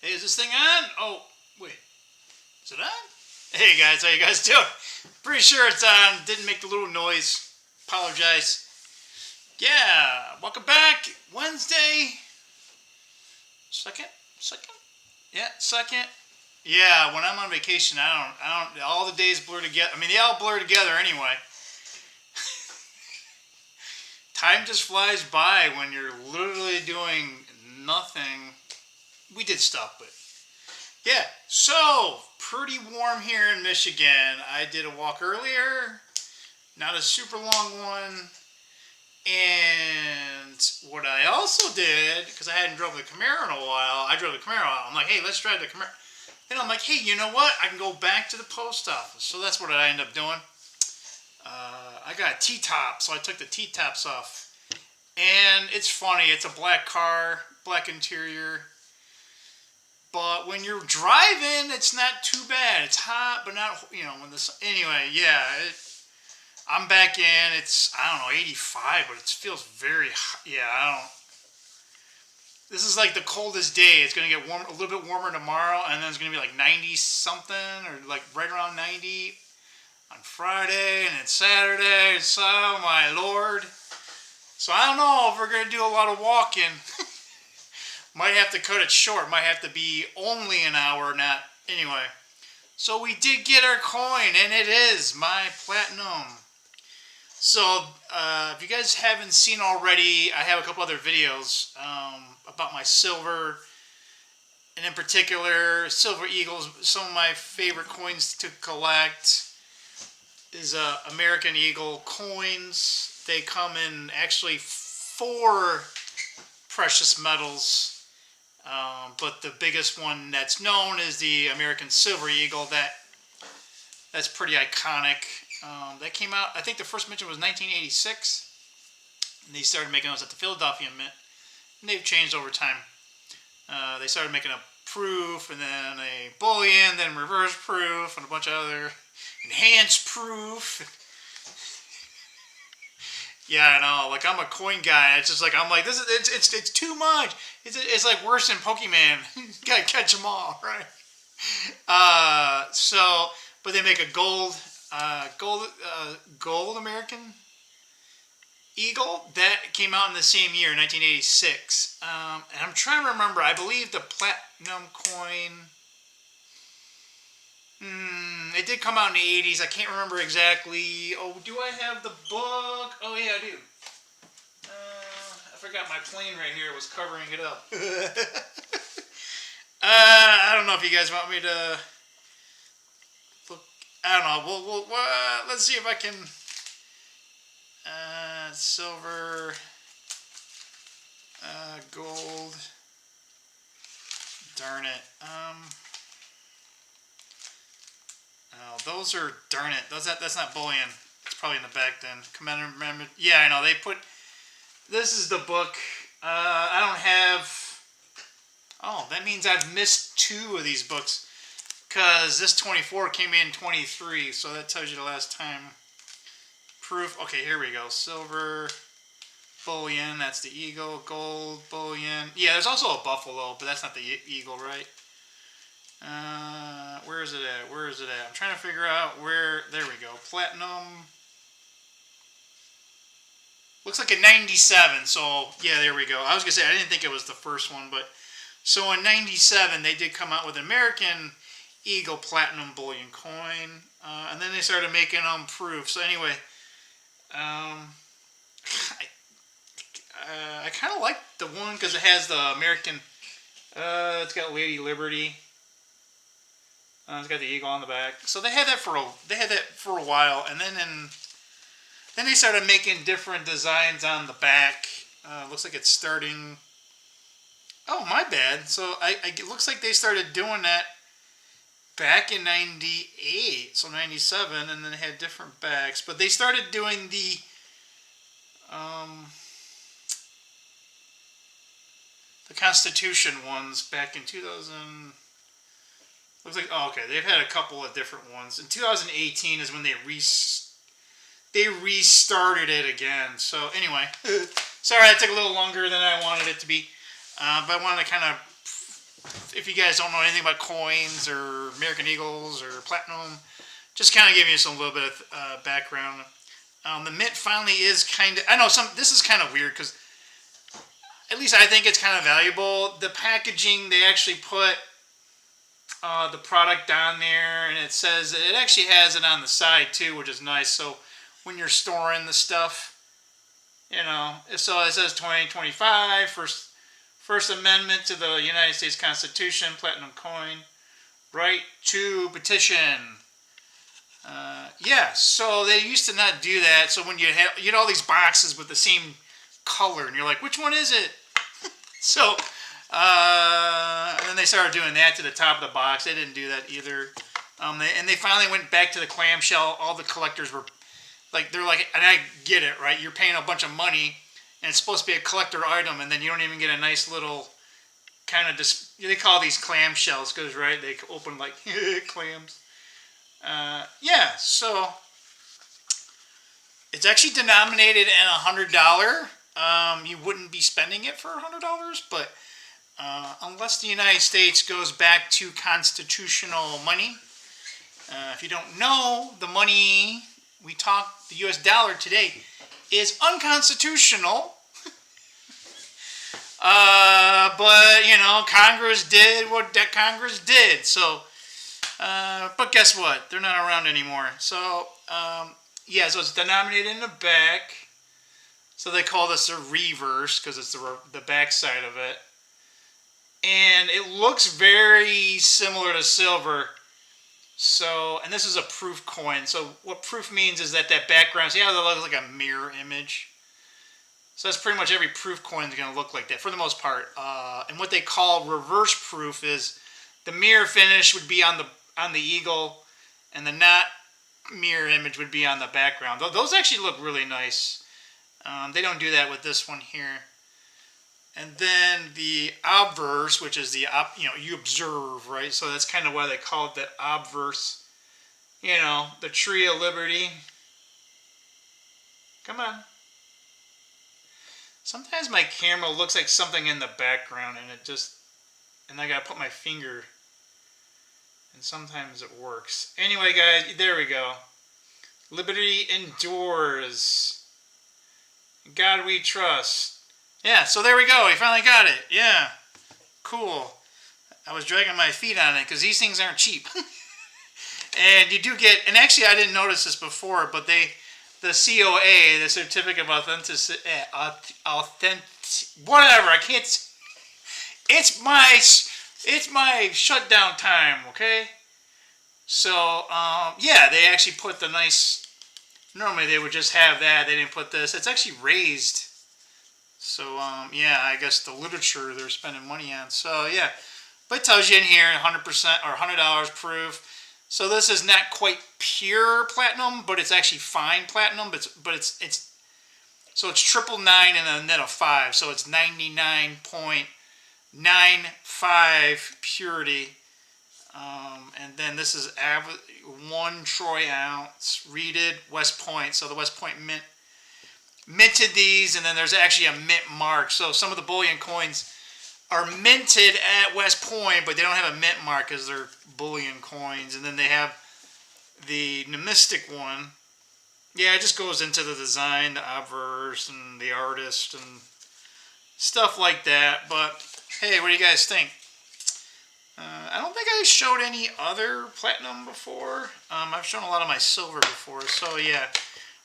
Hey, is this thing on? Oh, wait. Is it on? Hey guys, how you guys doing? Pretty sure it's on. Didn't make the little noise. Apologize. Yeah, welcome back. Wednesday. Second? Yeah, second. Yeah, when I'm on vacation, I don't, all the days blur together. I mean, they all blur together anyway. Time just flies by when you're literally doing nothing. We did stuff, but yeah. So, pretty warm here in Michigan. I did a walk earlier, not a super long one. And what I also did, because I hadn't drove the Camaro in a while, I drove the Camaro out. I'm like, hey, let's drive the Camaro. And I'm like, hey, you know what? I can go back to the post office. So that's what I ended up doing. I got a T-top, so I took the T-tops off. And it's funny, it's a black car, black interior. But when you're driving, it's not too bad. It's hot, but not, when the sun, anyway, yeah. I'm back in, it's, I don't know, 85, but it feels very hot. Yeah, this is like the coldest day. It's going to get warm, a little bit warmer tomorrow, and then it's going to be like 90 something, or like right around 90 on Friday, and then Saturday. So, oh my Lord. So I don't know if we're going to do a lot of walking. Might have to cut it short. Might have to be only an hour, not, anyway. So we did get our coin, and it is my platinum. So, if you guys haven't seen already, I have a couple other videos about my silver, and in particular, Silver Eagles. Some of my favorite coins to collect is American Eagle coins. They come in actually 4 precious metals, but the biggest one that's known is the American Silver Eagle. That's pretty iconic. That came out, I think the first mention was 1986. And they started making those at the Philadelphia Mint. And they've changed over time. They started making a proof, and then a bullion, then reverse proof, and a bunch of other enhanced proof. Yeah, I know. Like, I'm a coin guy. It's just like, I'm like, it's too much. It's like worse than Pokemon. You gotta catch them all, right? But they make a gold American Eagle that came out in the same year, 1986. And I'm trying to remember. I believe the platinum coin. It did come out in the 80s. I can't remember exactly. Oh, do I have the book? Oh yeah, I do. I forgot my plane right here was covering it up. I don't know if you guys want me to. I don't know. We'll let's see if I can. Silver, gold. Darn it. Oh, those are, darn it. That's not bullion. It's probably in the back then. Commander Amendment. Yeah, I know. They put. This is the book. I don't have. Oh, that means I've missed 2 of these books. Because this 24 came in 23, so that tells you the last time. Proof. Okay, here we go. Silver, bullion, that's the eagle. Gold, bullion. Yeah, there's also a buffalo, but that's not the eagle, right? Where is it at? I'm trying to figure out where. There we go. Platinum. Looks like a 97, so yeah, there we go. I was going to say, I didn't think it was the first one, but. So in 97, they did come out with an American Eagle Platinum Bullion coin, and then they started making them proof. So anyway, I kind of like the one because it has the American. It's got Lady Liberty. It's got the eagle on the back. So they had that for a while, and then they started making different designs on the back. Looks like it's starting. Oh, my bad. So it looks like they started doing that back in 98, so 97, and then they had different backs. But they started doing the Constitution ones back in 2000. Looks like, oh, okay, they've had a couple of different ones. In 2018 is when they restarted it again. So anyway, sorry, that took a little longer than I wanted it to be. But I wanted to kind of if you guys don't know anything about coins or American Eagles or platinum, just kind of give you some little bit of background. The mint finally is kind of, I know this is kind of weird because at least I think it's kind of valuable. The packaging, they actually put the product down there, and it says, it actually has it on the side too, which is nice. So when you're storing the stuff, you know, so it says 2025, First Amendment to the United States Constitution, platinum coin, right to petition. Yeah, so they used to not do that. So when you had all these boxes with the same color, and you're like, which one is it? So, and then they started doing that to the top of the box. They didn't do that either. They finally went back to the clamshell. All the collectors were like, they're like, and I get it, right? You're paying a bunch of money, and it's supposed to be a collector item, and then you don't even get a nice little kind of, they call these clamshells, because, right, they open like clams. Yeah, so it's actually denominated in $100. You wouldn't be spending it for $100, but unless the United States goes back to constitutional money, if you don't know, the money the U.S. dollar today is unconstitutional. But you know, Congress did what that Congress did. So, but guess what? They're not around anymore. So, yeah. So it's denominated in the back. So they call this a reverse because it's the back side of it, and it looks very similar to silver. So, and this is a proof coin. So what proof means is that background, see how that looks like a mirror image? So that's pretty much every proof coin is going to look like that for the most part. And what they call reverse proof is the mirror finish would be on the eagle, and the not mirror image would be on the background. Those actually look really nice. They don't do that with this one here. And then the obverse, which is you observe, right? So that's kind of why they call it the obverse. You know, the tree of liberty. Come on. Sometimes my camera looks like something in the background, and I gotta put my finger, and sometimes it works. Anyway, guys, there we go. Liberty endures. In God we trust. Yeah, so there we go. We finally got it. Yeah. Cool. I was dragging my feet on it because these things aren't cheap. And you do get, and actually I didn't notice this before, but the COA, the Certificate of Authenticity, whatever, I can't, it's my shutdown time, okay? So, yeah, they actually put the nice, normally they would just have that, they didn't put this, it's actually raised. So, yeah, I guess the literature they're spending money on. So, yeah, but it tells you in here 100% or $100 proof. So this is not quite pure platinum, but it's actually fine platinum. But it's 999 and a net of 5. So it's 99.95 purity. And then this is 1 troy ounce reeded West Point. So the West Point minted these, and then there's actually a mint mark. So some of the bullion coins are minted at West Point, but they don't have a mint mark because they're bullion coins. And then they have the numismatic one. Yeah, it just goes into the design, the obverse, and the artist, and stuff like that. But hey, what do you guys think? I don't think I showed any other platinum before. I've shown a lot of my silver before, so yeah.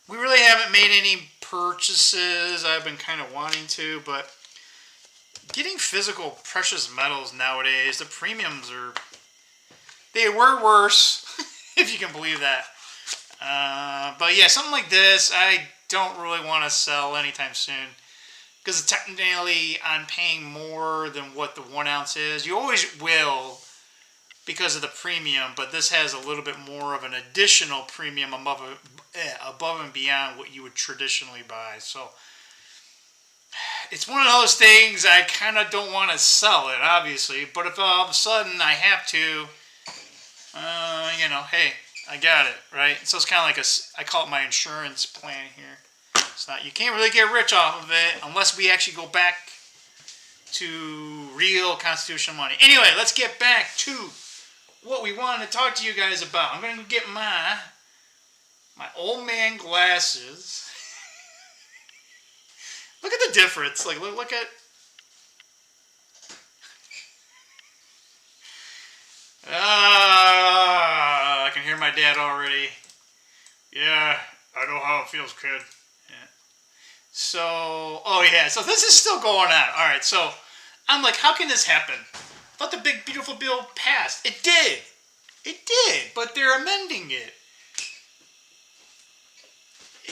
We really haven't made any purchases. I've been kind of wanting to, but getting physical precious metals nowadays, the premiums they were worse, if you can believe that. But yeah, something like this, I don't really want to sell anytime soon, because technically I'm paying more than what the 1 ounce is. You always will because of the premium, but this has a little bit more of an additional premium above and beyond what you would traditionally buy. So it's one of those things I kind of don't want to sell it, obviously, but if all of a sudden I have to, you know, hey, I got it, right? So it's kind of like I call it my insurance plan here. It's not, you can't really get rich off of it unless we actually go back to real constitutional money. Anyway, let's get back to what we wanted to talk to you guys about. I'm going to get my old man glasses. Look at the difference. Like, look at... I can hear my dad already. Yeah, I know how it feels, kid. Yeah. So, oh yeah, so this is still going on. All right, so I'm like, how can this happen? I thought the big, beautiful bill passed. It did. It did, but they're amending it.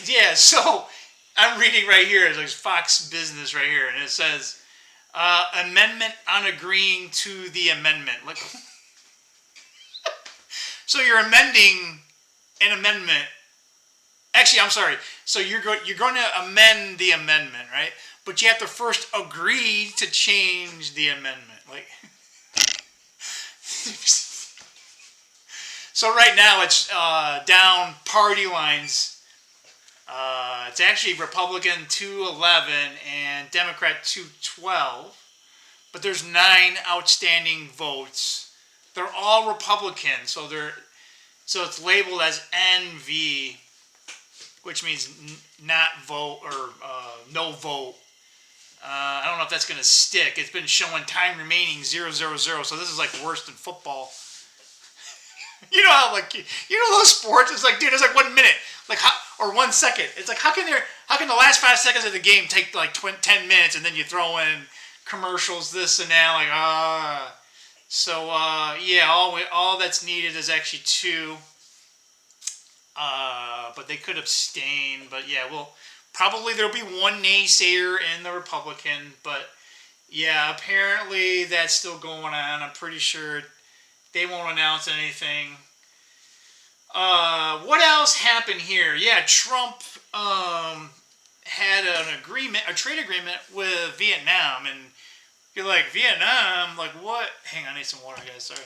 Yeah, so I'm reading right here. It's like Fox Business right here, and it says, amendment on agreeing to the amendment. Like, so you're amending an amendment. Actually, I'm sorry. So you're going to amend the amendment, right? But you have to first agree to change the amendment. Like, so right now it's down party lines. It's actually Republican 211 and Democrat 212. But there's 9 outstanding votes. They're all Republican, so it's labeled as NV, which means not vote or no vote. I don't know if that's going to stick. It's been showing time remaining 000, so this is like worse than football. You know how those sports? It's like, dude, it's like 1 minute, like or 1 second. It's like how can the last 5 seconds of the game take like 10 minutes and then you throw in commercials, this and that, like So yeah, all that's needed is actually 2. But they could abstain. But yeah, well, probably there'll be 1 naysayer in the Republican. But yeah, apparently that's still going on. I'm pretty sure they won't announce anything. What else happened here? Yeah, Trump had a trade agreement with Vietnam, and you're like, Vietnam? Like what? Hang on, I need some water, guys. Sorry.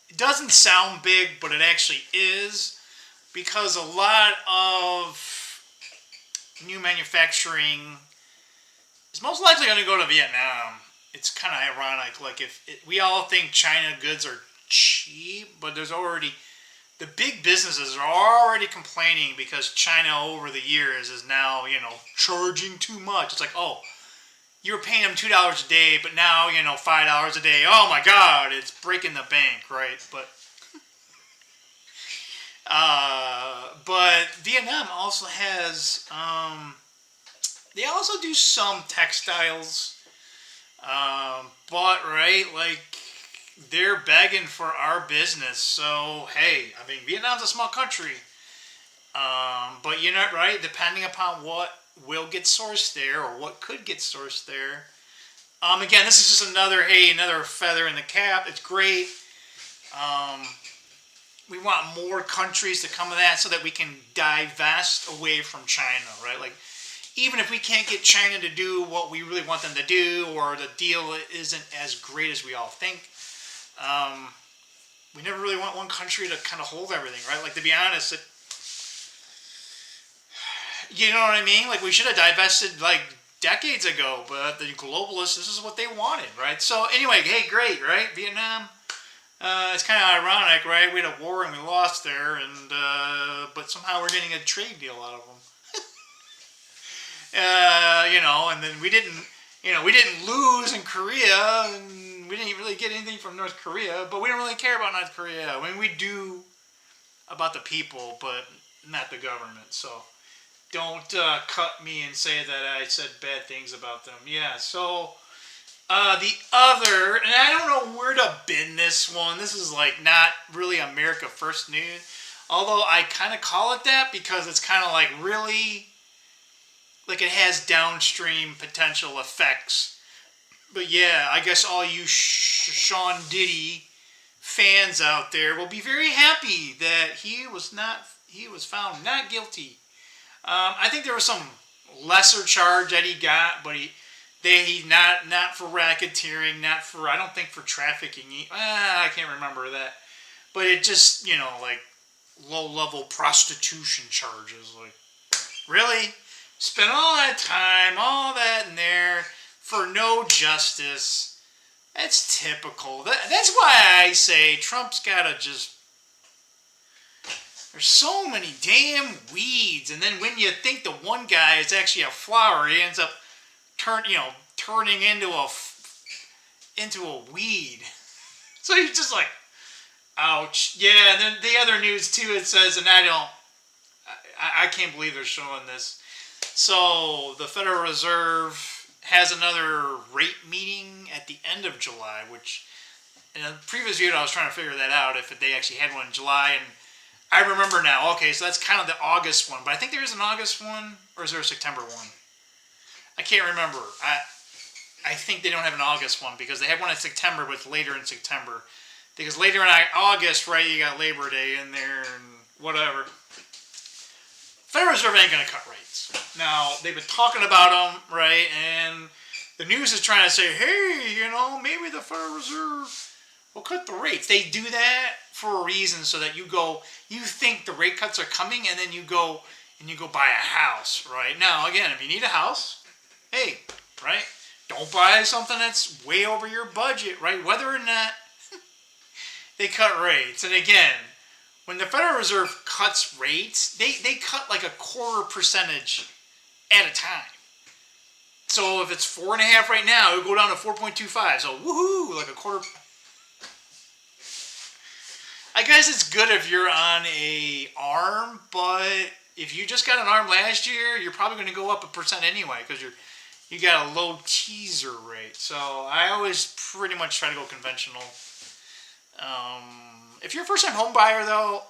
It doesn't sound big, but it actually is, because a lot of new manufacturing is most likely going to go to Vietnam. It's kind of ironic. Like we all think China goods are cheap, but the big businesses are already complaining because China over the years is now, charging too much. It's like, oh, you were paying them $2 a day, but now, $5 a day. Oh my God, it's breaking the bank, right? But Vietnam also has, they also do some textiles, but right, like they're begging for our business. So hey, I mean, Vietnam's a small country, but you're not right. Depending upon what will get sourced there or what could get sourced there. Again, this is just another feather in the cap. It's great. We want more countries to come to that so that we can divest away from China, right? Like, even if we can't get China to do what we really want them to do, or the deal isn't as great as we all think, we never really want one country to kind of hold everything, right? Like, to be honest, you know what I mean? Like, we should have divested, like, decades ago, but the globalists, this is what they wanted, right? So, anyway, hey, great, right? Vietnam, it's kind of ironic, right? We had a war and we lost there, and but somehow we're getting a trade deal out of them. And then we didn't lose in Korea, and we didn't really get anything from North Korea, but we don't really care about North Korea. I mean, we do about the people, but not the government, so don't cut me and say that I said bad things about them. Yeah, so the other, and I don't know where to bin this one. This is like not really America First news, although I kind of call it that because it's kind of like really, like it has downstream potential effects. But yeah, I guess all you Sean Diddy fans out there will be very happy that he was found not guilty. I think there was some lesser charge that he got, but he not for racketeering, not for, I don't think for trafficking. I can't remember that, but it just, like low level prostitution charges. Like, really? spend all that time, all that in there for no justice. That's typical. That's why I say Trump's got to just... There's so many damn weeds, and then when you think the one guy is actually a flower, he ends up turning into a weed. So you're just like, ouch. Yeah, and then the other news too, it says, and I can't believe they're showing this. So the Federal Reserve has another rate meeting at the end of July, which in a previous video I was trying to figure that out if they actually had one in July, and I remember now. Okay, so that's kind of the August one, but I think there is an August one, or is there a September one? I can't remember. I think they don't have an August one because they have one in September, but it's later in September. Because later in August, right, you got Labor Day in there and whatever. Federal Reserve ain't going to cut rates. Now, they've been talking about them, right, and the news is trying to say, hey, maybe the Federal Reserve will cut the rates. They do that for a reason, so that you think the rate cuts are coming, and then you go buy a house, right? Now, again, if you need a house, hey, right, don't buy something that's way over your budget, right? Whether or not they cut rates. And again, when the Federal Reserve cuts rates, they cut like 0.25% at a time. So if it's 4.5 right now, it'll go down to 4.25. So woohoo, like a quarter. I guess it's good if you're on a ARM, but if you just got an ARM last year, you're probably going to go up 1% anyway because you got a low teaser rate. So I always pretty much try to go conventional. If you're a first-time home buyer, though,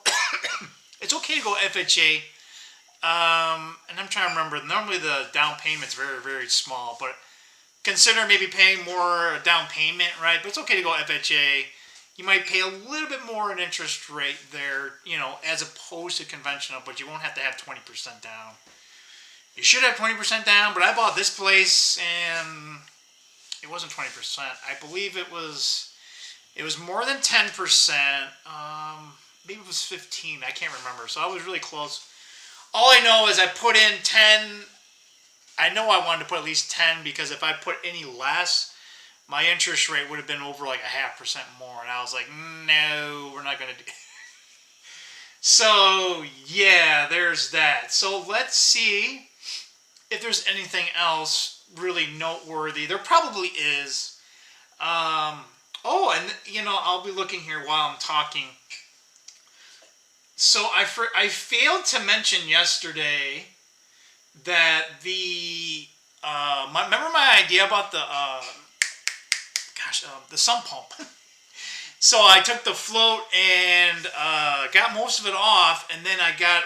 it's okay to go FHA. And I'm trying to remember. Normally the down payment's very, very small, but consider maybe paying more down payment, right? But it's okay to go FHA. You might pay a little bit more in interest rate there, as opposed to conventional, but you won't have to have 20% down. You should have 20% down, but I bought this place and it wasn't 20%. I believe it was more than 10%. Maybe it was 15. I can't remember. So I was really close. All I know is I put in 10. I know I wanted to put at least 10 because if I put any less, my interest rate would have been over like 0.5% more. And I was like, no, we're not going to do. So yeah, there's that. So let's see if there's anything else really noteworthy. There probably is. And I'll be looking here while I'm talking. So I failed to mention yesterday that remember my idea about the sump pump. So I took the float and got most of it off, and then I got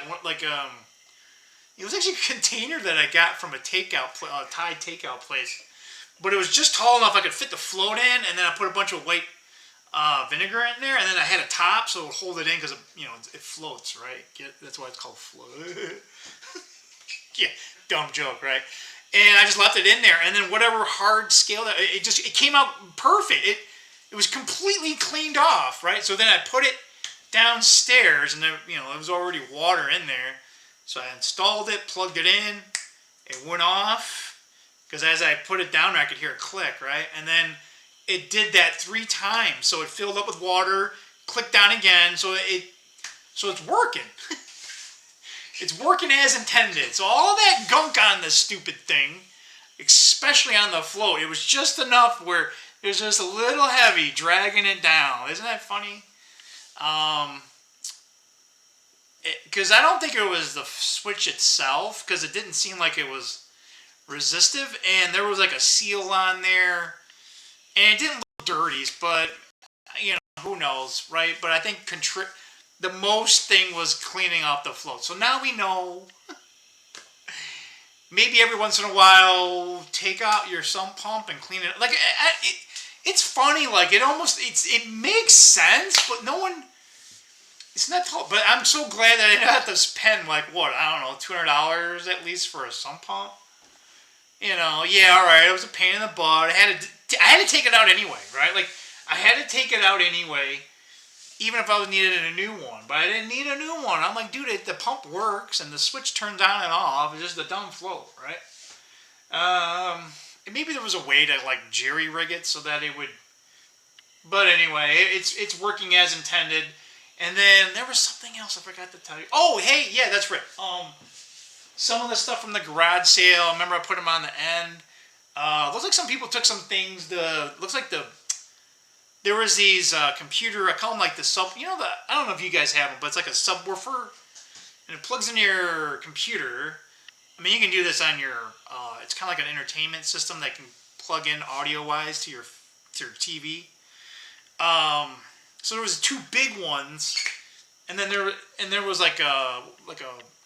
it was actually a container that I got from a Thai takeout place, but it was just tall enough I could fit the float in, and then I put a bunch of white vinegar in there, and then I had a top so it would hold it in because it floats, right? That's why it's called float. Yeah, dumb joke, right? And I just left it in there, and then whatever hard scale that it came out perfect. It was completely cleaned off, right? So then I put it downstairs, and there, there was already water in there. So I installed it, plugged it in, it went off, because as I put it down there, I could hear a click, right? And then it did that 3 times. So it filled up with water, clicked down again, so it's working. It's working as intended. So all that gunk on this stupid thing, especially on the float, it was just enough where it was just a little heavy, dragging it down. Isn't that funny? Because I don't think it was the switch itself, because it didn't seem like it was resistive, and there was like a seal on there, and it didn't look dirty, but who knows, right? But I think the most thing was cleaning off the float. So now we know. Maybe every once in a while, take out your sump pump and clean it. Like it's funny. Like it makes sense, but no one. It's not. But I'm so glad that I didn't have to spend like what, I don't know, $200 at least for a sump pump. Yeah, all right. It was a pain in the butt. I had to take it out anyway, right? Like I had to take it out anyway. even if I needed a new one. But I didn't need a new one. I'm like, dude, the pump works and the switch turns on and off. It's just the dumb float, right? And maybe there was a way to like jerry rig it so that it would. But anyway, it's working as intended. And then there was something else I forgot to tell you. Oh, hey, yeah, that's right. Some of the stuff from the garage sale. Remember, I put them on the end. Looks like some people took some things. There was these computer. I call them like the sub. You know I don't know if you guys have them, but it's like a subwoofer, and it plugs into your computer. I mean, you can do this on your. It's kind of like an entertainment system that can plug in audio wise to your TV. So there was two big ones, and then there was like a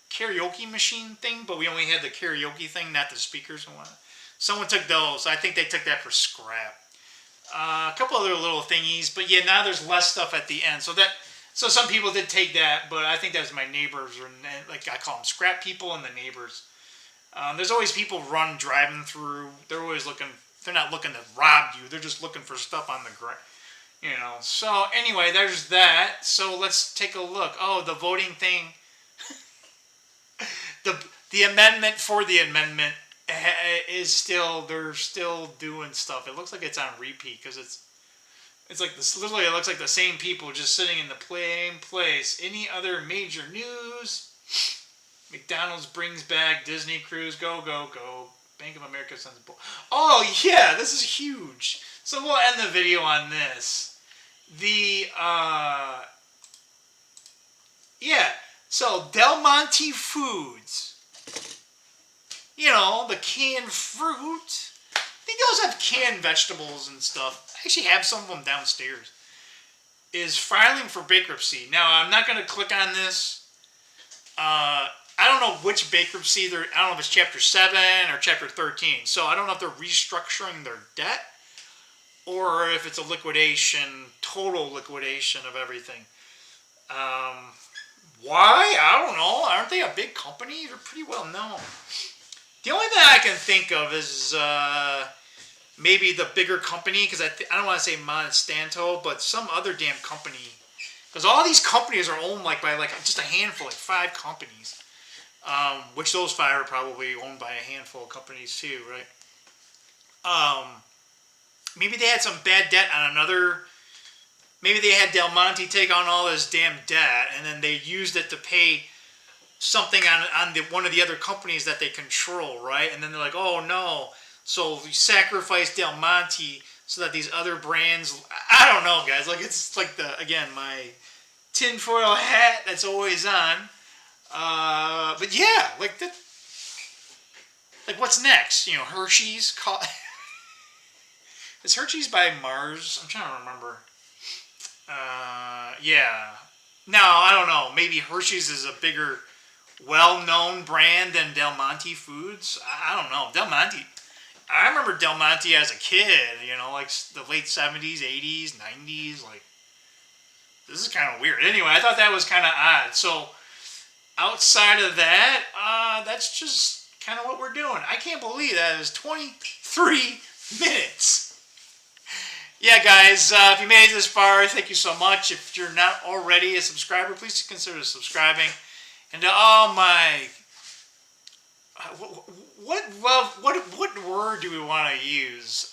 karaoke machine thing, but we only had the karaoke thing, not the speakers and whatnot. Someone took those. I think they took that for scrap. A couple other little thingies, but yeah, now there's less stuff at the end. So some people did take that, but I think that was my neighbors, or like I call them scrap people and the neighbors. There's always people driving through. They're always looking. They're not looking to rob you. They're just looking for stuff on the ground. You know. So anyway, there's that. So let's take a look. Oh, the voting thing. the amendment for the amendment is still, they're still doing stuff. It looks like it's on repeat because it's like this. Literally, it looks like the same people just sitting in the same place. Any other major news? McDonald's brings back Disney cruise. Go, go, go. Bank of America sends a. Oh yeah, this is huge. So we'll end the video on this. Yeah. So Del Monte Foods. You know, the canned fruit. I think they also have canned vegetables and stuff. I actually have some of them downstairs. Is filing for bankruptcy. Now, I'm not going to click on this. I don't know which bankruptcy. I don't know if it's Chapter 7 or Chapter 13. So I don't know if they're restructuring their debt or if it's a liquidation, total liquidation of everything. Why? I don't know. Aren't they a big company? They're pretty well known. The only thing I can think of is maybe the bigger company, because I don't want to say Monsanto, but some other damn company. Because all these companies are owned by just a handful, like 5 companies. Which those 5 are probably owned by a handful of companies too, right? Maybe they had some bad debt on another. Maybe they had Del Monte take on all this damn debt, and then they used it to pay something on one of the other companies that they control, right? And then they're like, oh no, so we sacrifice Del Monte so that these other brands. I don't know, guys. Like, it's like my tinfoil hat that's always on. But yeah, like what's next? You know, Hershey's. Is Hershey's by Mars? I'm trying to remember. Yeah. No, I don't know. Maybe Hershey's is a bigger, well-known brand than Del Monte Foods. I don't know. Del Monte. I remember Del Monte as a kid. You know, like the late 70s, 80s, 90s. Like, this is kind of weird. Anyway, I thought that was kind of odd. So, outside of that, that's just kind of what we're doing. I can't believe that is 23 minutes. Yeah, guys, if you made it this far, thank you so much. If you're not already a subscriber, please consider subscribing. And to all my... What word do we want to use?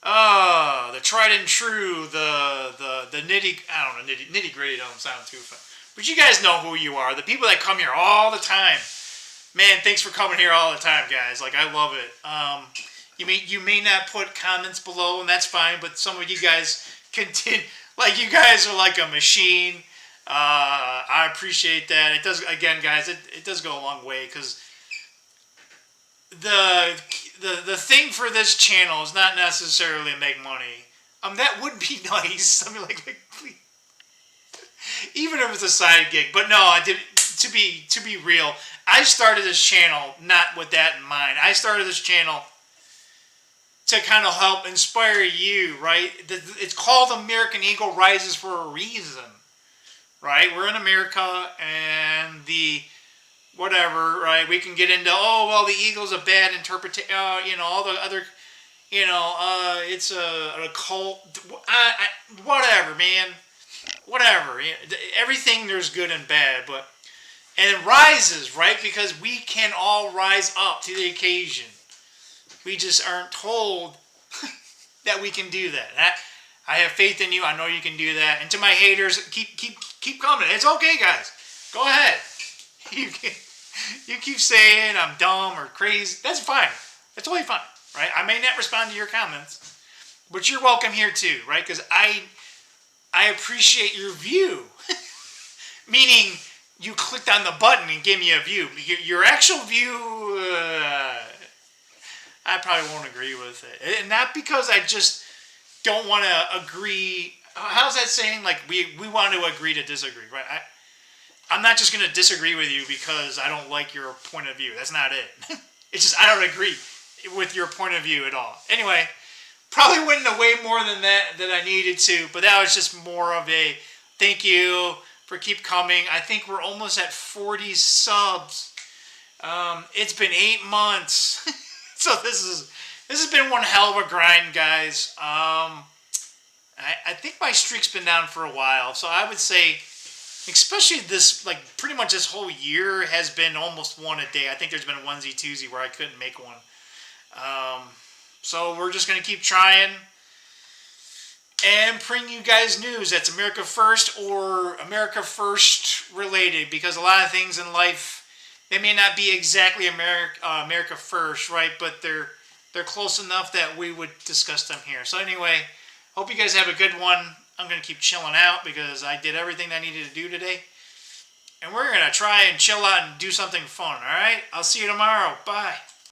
The tried and true, the nitty... I don't know, nitty gritty don't sound too fun. But you guys know who you are. The people that come here all the time. Man, thanks for coming here all the time, guys. Like, I love it. You may not put comments below, and that's fine, but some of you guys continue. Like, you guys are like a machine. I appreciate that. It does, again, guys, it does go a long way, because the thing for this channel is not necessarily to make money. That would be nice. I mean, like please. Even if it's a side gig. But no, to be real, I started this channel not with that in mind. I started this channel to kind of help inspire you, right? It's called American Eagle Rises for a reason, right? We're in America, and whatever, right? We can get into, oh, well, the Eagle's a bad interpretation, all the other, It's an occult. Whatever, man. Whatever. Everything there's good and bad, and it rises, right? Because we can all rise up to the occasion. We just aren't told that we can do that. I have faith in you. I know you can do that. And to my haters, keep coming. It's okay, guys. Go ahead. You keep saying I'm dumb or crazy. That's fine. That's totally fine, right? I may not respond to your comments, but you're welcome here too, right? Because I appreciate your view. Meaning, you clicked on the button and gave me a view. Your actual view, I probably won't agree with it. And not because I just don't want to agree. How's that saying? Like, we want to agree to disagree, right? I'm not just going to disagree with you because I don't like your point of view. That's not it. It's just I don't agree with your point of view at all. Anyway, probably went way more than that I needed to, but that was just more of a thank you for keep coming. I think we're almost at 40 subs. It's been 8 months. So this has been one hell of a grind, guys. I think my streak's been down for a while, so I would say, especially this, like pretty much this whole year has been almost one a day. I think there's been a onesie twosie where I couldn't make one. So we're just gonna keep trying and bring you guys news that's America First or America First related, because a lot of things in life, they may not be exactly America First, right? But they're close enough that we would discuss them here. So anyway, hope you guys have a good one. I'm going to keep chilling out because I did everything I needed to do today. And we're going to try and chill out and do something fun, all right? I'll see you tomorrow. Bye.